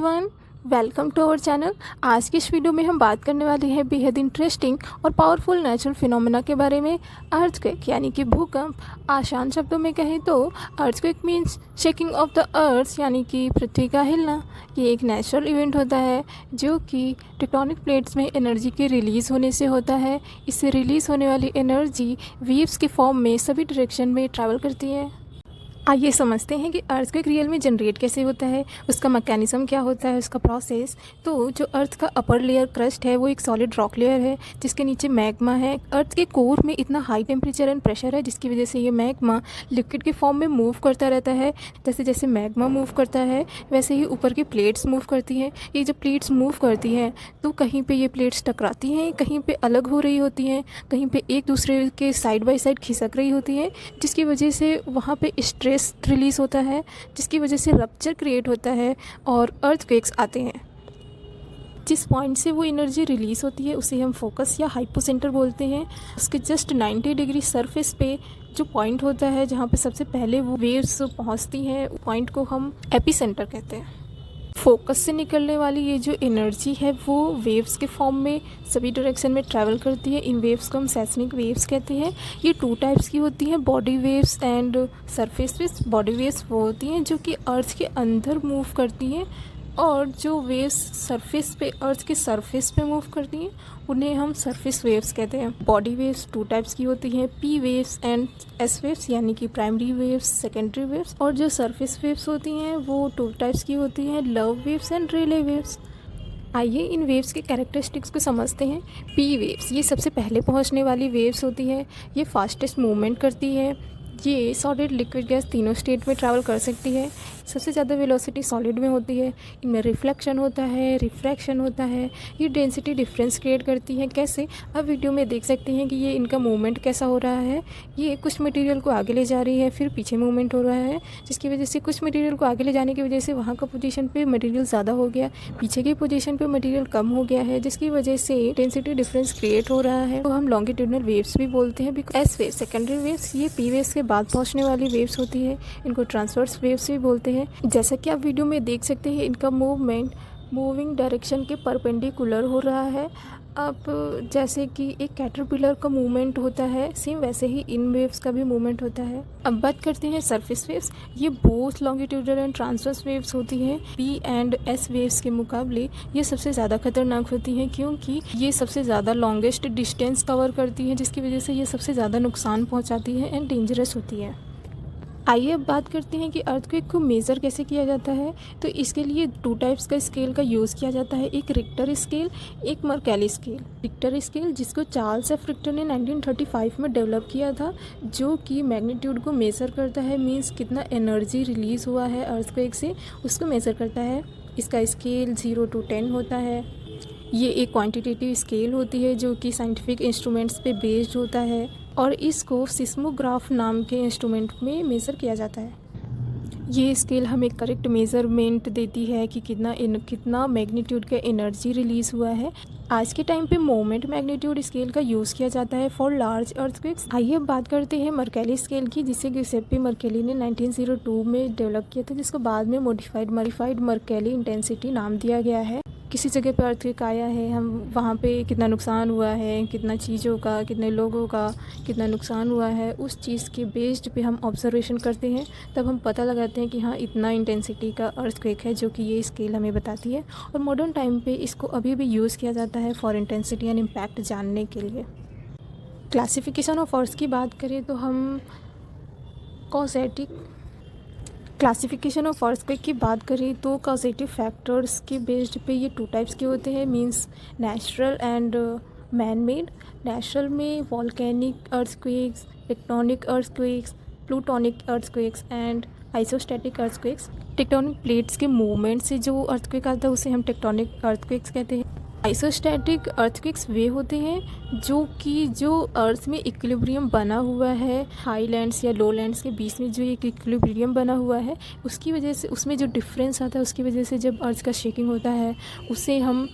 Everyone, welcome to our channel. आज की इस वीडियो में हम बात करने वाले हैं बेहद इंटरेस्टिंग और पावरफुल नेचुरल फिनोमेना के बारे में। अर्थक्वेक यानी कि भूकंप। आसान शब्दों में कहें तो earthquake means shaking of the earth यानी कि पृथ्वी का हिलना। ये एक नेचुरल इवेंट होता है जो कि टेक्टोनिक प्लेट्स में एनर्जी के रिलीज़ होने से होता है। इससे रिलीज़ होने वाली एनर्जी वेव्स के फॉर्म में सभी डायरेक्शन में ट्रैवल करती है। आइए समझते हैं कि अर्थक्वेक रियल में जनरेट कैसे होता है, उसका मैकेनिज्म क्या होता है, उसका प्रोसेस। तो जो अर्थ का अपर लेयर क्रस्ट है वो एक सॉलिड रॉक लेयर है जिसके नीचे मैग्मा है। अर्थ के कोर में इतना हाई टेम्परेचर एंड प्रेशर है जिसकी वजह से ये मैग्मा लिक्विड के फॉर्म में मूव करता रहता है। जैसे जैसे मैग्मा मूव करता है वैसे ही ऊपर की प्लेट्स मूव करती हैं। ये जब प्लेट्स मूव करती हैं तो कहीं पर ये प्लेट्स टकराती हैं, कहीं पर अलग हो रही होती हैं, कहीं पर एक दूसरे के साइड बाई साइड खिसक रही होती हैं, जिसकी वजह से वहाँ पर स्ट्रेस रिलीज़ होता है, जिसकी वजह से रप्चर क्रिएट होता है और अर्थक्वेक्स आते हैं। जिस पॉइंट से वो एनर्जी रिलीज़ होती है उसे हम फोकस या हाइपोसेंटर बोलते हैं। उसके जस्ट 90 डिग्री सरफेस पे जो पॉइंट होता है जहाँ पे सबसे पहले वो वेव्स पहुँचती हैं, पॉइंट को हम एपिसेंटर कहते हैं। फोकस से निकलने वाली ये जो एनर्जी है वो वेव्स के फॉर्म में सभी डायरेक्शन में ट्रैवल करती है। इन वेव्स को हम सेस्मिक वेव्स कहते हैं। ये 2 टाइप्स की होती हैं, body waves and surface waves. Body waves वो होती हैं जो कि अर्थ के अंदर मूव करती हैं और जो वेव्स सरफेस पे अर्थ के सरफेस पे मूव करती हैं उन्हें हम सरफेस वेव्स कहते हैं। बॉडी वेव्स 2 टाइप्स की होती हैं, P waves and S waves यानी कि प्राइमरी वेव्स, सेकेंडरी वेव्स। और जो सरफेस वेव्स होती हैं वो 2 टाइप्स की होती हैं, love waves and Rayleigh waves. आइए इन वेव्स के कैरेक्टरिस्टिक्स को समझते हैं। पी वेव्स ये सबसे पहले पहुंचने वाली वेव्स होती है। ये फास्टेस्ट मूवमेंट करती है। ये सॉलिड, लिक्विड, गैस तीनों स्टेट में ट्रैवल कर सकती है। सबसे ज़्यादा वेलोसिटी सॉलिड में होती है। इनमें रिफ्लेक्शन होता है, रिफ्रैक्शन होता है। ये डेंसिटी डिफरेंस क्रिएट करती है। कैसे? अब वीडियो में देख सकते हैं कि ये इनका मूवमेंट कैसा हो रहा है। ये कुछ मटेरियल को आगे ले जा रही है, फिर पीछे मूवमेंट हो रहा है, जिसकी वजह से कुछ मटेरियल को आगे ले जाने की वजह से वहाँ का पोजीशन पे मटेरियल ज़्यादा हो गया, पीछे की पोजीशन पे मटेरियल कम हो गया है, जिसकी वजह से डेंसिटी डिफरेंस क्रिएट हो रहा है। तो हम लॉन्गिट्यूडनल वेव्स भी बोलते हैं। एस वेव, सेकेंडरी वेव्स, ये पी वेव्स के बाद पहुँचने वाली वेव्स होती है। इनको ट्रांसवर्स वेव्स भी बोलते हैं। जैसा कि आप वीडियो में देख सकते हैं इनका मूवमेंट मूविंग डायरेक्शन के परपेंडिकुलर हो रहा है। अब जैसे कि एक कैटरपिलर का मूवमेंट होता है, सेम वैसे ही इन वेव्स का भी मूवमेंट होता है। अब बात करते हैं सरफेस वेव्स। ये both longitudinal and transverse waves होती हैं। पी एंड एस वेव्स के मुकाबले ये सबसे ज़्यादा खतरनाक होती हैं क्योंकि ये सबसे ज़्यादा लॉन्गेस्ट डिस्टेंस कवर करती हैं, जिसकी वजह से ये सबसे ज़्यादा नुकसान पहुँचाती है एंड डेंजरस होती है। आइए अब बात करते हैं कि अर्थक्वेक को मेज़र कैसे किया जाता है। तो इसके लिए 2 टाइप्स का स्केल का यूज़ किया जाता है, एक रिक्टर स्केल, एक मर्केली स्केल। रिक्टर स्केल जिसको चार्ल्स एफ रिक्टर ने 1935 में डेवलप किया था, जो कि मैग्नीट्यूड को मेज़र करता है, मींस कितना एनर्जी रिलीज़ हुआ है अर्थक्वेक से उसको मेज़र करता है। इसका स्केल 0 to 10 होता है। ये एक क्वांटिटेटिव स्केल होती है जो कि साइंटिफिक इंस्ट्रूमेंट्स पे बेस्ड होता है और इसको सिस्मोग्राफ नाम के इंस्ट्रूमेंट में मेज़र किया जाता है। ये स्केल हमें करेक्ट मेज़रमेंट देती है कि कितना मैग्नीट्यूड का एनर्जी रिलीज़ हुआ है। आज के टाइम पे मोमेंट मैग्नीट्यूड स्केल का यूज़ किया जाता है फॉर लार्ज अर्थक्वेक्स। आइए अब बात करते हैं मर्केली स्केल की, जिसे गिउसेप्पे मर्केली ने 1902 में डेवलप किया था, जिसको बाद में मॉडिफाइड मर्केली इंटेंसिटी नाम दिया गया है। किसी जगह पर अर्थक्वेक आया है, हम वहाँ पे कितना नुकसान हुआ है, कितना चीज़ों का, कितने लोगों का कितना नुकसान हुआ है, उस चीज़ के बेस्ड पे हम ऑब्जर्वेशन करते हैं। तब हम पता लगाते हैं कि हाँ इतना इंटेंसिटी का अर्थक्वेक है, जो कि ये स्केल हमें बताती है। और मॉडर्न टाइम पे इसको अभी भी यूज़ किया जाता है फॉर इंटेंसिटी एंड इम्पैक्ट जानने के लिए। क्लासिफिकेशन ऑफ अर्थ की बात करें तो हम क्लासिफिकेशन ऑफ अर्थक्वेक की बात करें तो कॉजेटिव फैक्टर्स के बेस्ड पे ये 2 टाइप्स के होते हैं, means natural and man made. Natural में volcanic earthquakes, tectonic earthquakes, plutonic earthquakes and isostatic earthquakes. Tectonic plates के मूवमेंट से जो अर्थक्वेक आता है उसे हम टेक्टोनिक अर्थक्वेक्स कहते हैं। आइसोस्टैटिक अर्थक्वेक्स वे होते हैं जो अर्थ में इक्विलिब्रियम बना हुआ है, हाईलैंड्स या लोलैंड्स के बीच में जो एक इक्विलिब्रियम बना हुआ है, उसकी वजह से उसमें जो डिफरेंस आता है उसकी वजह से जब अर्थ का शेकिंग होता है उसे हम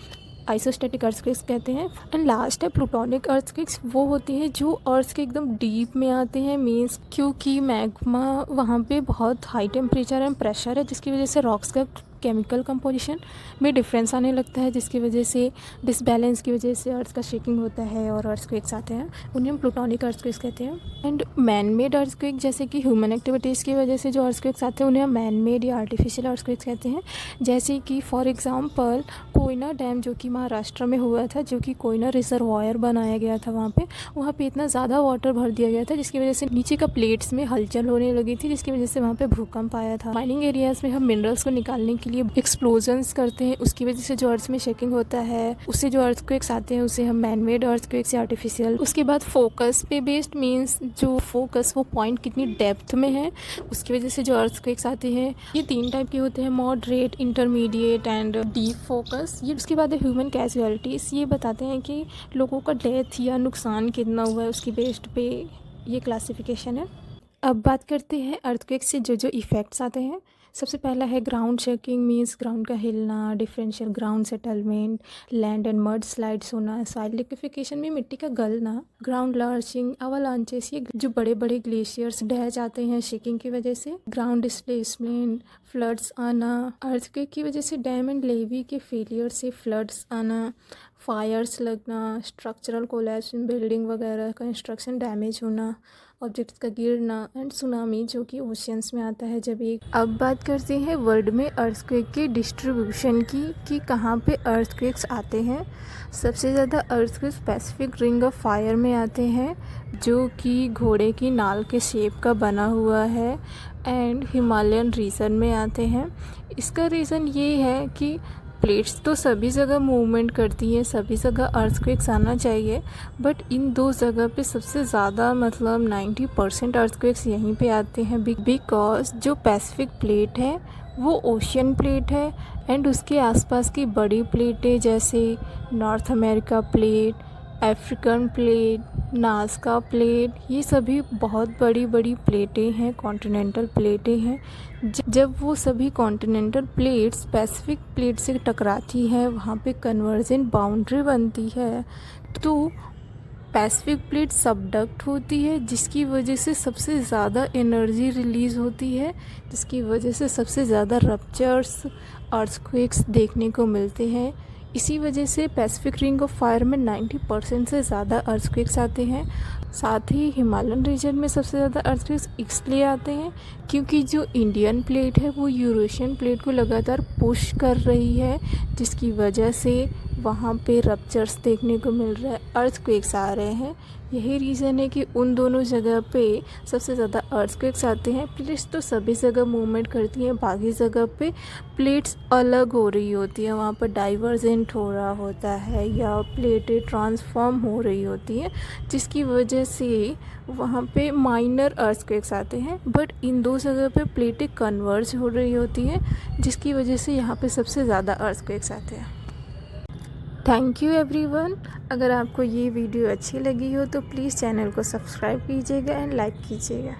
आइसोस्टैटिक अर्थक्वेक्स कहते हैं। एंड लास्ट है प्लूटोनिक अर्थक्वेक्स। वो होती हैं जो अर्थ के एकदम डीप में आते हैं, मीन्स क्योंकि मैग्मा वहाँ पे बहुत हाई टेम्परेचर एंड प्रेशर है, जिसकी वजह से रॉक्स का केमिकल कंपोजिशन में डिफरेंस आने लगता है, जिसकी वजह से डिसबैलेंस की वजह से अर्थ का शेकिंग होता है और अर्थक्वेक्स आते हैं। उन्हें हम प्लूटोनिक अर्थक्वेक्स कहते हैं। एंड मैन मेड अर्थक्वेक जैसे कि ह्यूमन एक्टिविटीज़ की वजह से जो अर्थक्वेक्स आते हैं उन्हें हम मैन मेड या आर्टिफिशियल अर्थक्वेक्स कहते हैं। जैसे कि फॉर एग्जांपल कोयना डैम जो कि महाराष्ट्र में हुआ था, जो कि कोयना रिजर्वायर बनाया गया था, वहाँ पे इतना ज़्यादा वाटर भर दिया गया था जिसकी वजह से नीचे का प्लेट्स में हलचल होने लगी थी, जिसकी वजह से वहाँ पे भूकंप आया था। माइनिंग एरियाज़ में हम मिनरल्स को निकालने के लिए एक्सप्लोजन्स करते हैं, उसकी वजह से जो अर्थ में शेकिंग होता है, उससे जो अर्थक्वेक्स आते हैं उसे हम मैन मेड अर्थक्वेक्स या आर्टिफिशियल। उसके बाद फोकस पे बेस्ड मीन्स जो फोकस वो पॉइंट कितनी डेप्थ में है, उसकी वजह से जो अर्थक्वेक्स आते हैं। ये 3 टाइप के होते हैं, moderate, intermediate and deep focus. ये उसके बाद ह्यूमन कैजुअलिटीज़, ये बताते हैं कि लोगों का डेथ या नुकसान कितना हुआ है, उसकी बेस्ड पे ये क्लासिफिकेशन है। अब बात करते हैं अर्थक्वेक से जो इफ़ेक्ट्स आते हैं। सबसे पहला है ग्राउंड शेकिंग, मीन्स ग्राउंड का हिलना, differential ground settlement, land and mud slides होना, सॉइल लिक्विफिकेशन में मिट्टी का गलना, ग्राउंड लर्चिंग, अवालांचेस, ये जो बड़े बड़े ग्लेशियर्स ढह जाते हैं शेकिंग की वजह से, ग्राउंड डिस्प्लेसमेंट, फ्लड्स आना, अर्थक्वेक की वजह से डैम एंड लेवी के फेलियर से फ्लड्स आना, फायर्स लगना, स्ट्रक्चरल कोलैप्स इन बिल्डिंग वगैरह, कंस्ट्रक्शन डैमेज होना, ऑब्जेक्ट्स का गिरना एंड सुनामी जो कि ओशियंस में आता है जब एक। अब बात करते हैं वर्ल्ड में अर्थक्वेक के डिस्ट्रीब्यूशन की कि कहाँ पे अर्थक्वेक्स आते हैं। सबसे ज़्यादा earthquakes Pacific ring of fire में आते हैं, जो कि घोड़े की नाल के शेप का बना हुआ है, एंड हिमालयन रीजन में आते हैं। इसका रीज़न ये है कि प्लेट्स तो सभी जगह मूवमेंट करती हैं, सभी जगह अर्थक्वेक्स आना चाहिए, बट इन 2 जगह पे सबसे ज़्यादा मतलब 90% अर्थक्वेक्स यहीं पे आते हैं, बिकॉज जो पैसिफिक प्लेट है वो ओशियन प्लेट है, एंड उसके आसपास की बड़ी प्लेटें जैसे north America plate, African plate, Nazca plate, ये सभी बहुत बड़ी बड़ी प्लेटें हैं, कॉन्टिनेंटल प्लेटें हैं। जब वो सभी कॉन्टिनेंटल प्लेट्स पैसिफिक प्लेट से टकराती हैं, वहाँ पे कन्वर्जेंट बाउंड्री बनती है, तो पैसिफिक प्लेट सबडक्ट होती है, जिसकी वजह से सबसे ज़्यादा एनर्जी रिलीज़ होती है, जिसकी वजह से सबसे ज़्यादा रप्चर्स, अर्थक्वेक्स देखने को मिलते हैं। इसी वजह से पैसिफिक रिंग ऑफ फायर में 90% से ज़्यादा अर्थक्वेक्स आते हैं। साथ ही हिमालयन रीजन में सबसे ज़्यादा अर्थक्वेक्स इसलिए आते हैं क्योंकि जो इंडियन प्लेट है वो यूरेशियन प्लेट को लगातार पुश कर रही है, जिसकी वजह से वहाँ पे रप्चर्स देखने को मिल रहा है, अर्थक्वेक्स आ रहे हैं। यही रीज़न है कि उन दोनों जगह पे सबसे ज़्यादा अर्थक्वेक्स आते हैं। प्लेट्स तो सभी जगह मूवमेंट करती हैं, बाकी जगह पे प्लेट्स अलग हो रही होती हैं, वहाँ पर डाइवर्जेंट हो रहा होता है या प्लेटें ट्रांसफॉर्म हो रही होती हैं, जिसकी वजह से वहाँ पे माइनर अर्थक्वेक्स आते हैं। बट इन 2 जगह पे प्लेटें कन्वर्ज हो रही होती हैं, जिसकी वजह से यहाँ पे सबसे ज़्यादा अर्थक्वेक्स आते हैं। Thank you everyone. अगर आपको ये वीडियो अच्छी लगी हो तो प्लीज़ चैनल को सब्सक्राइब कीजिएगा एंड लाइक कीजिएगा।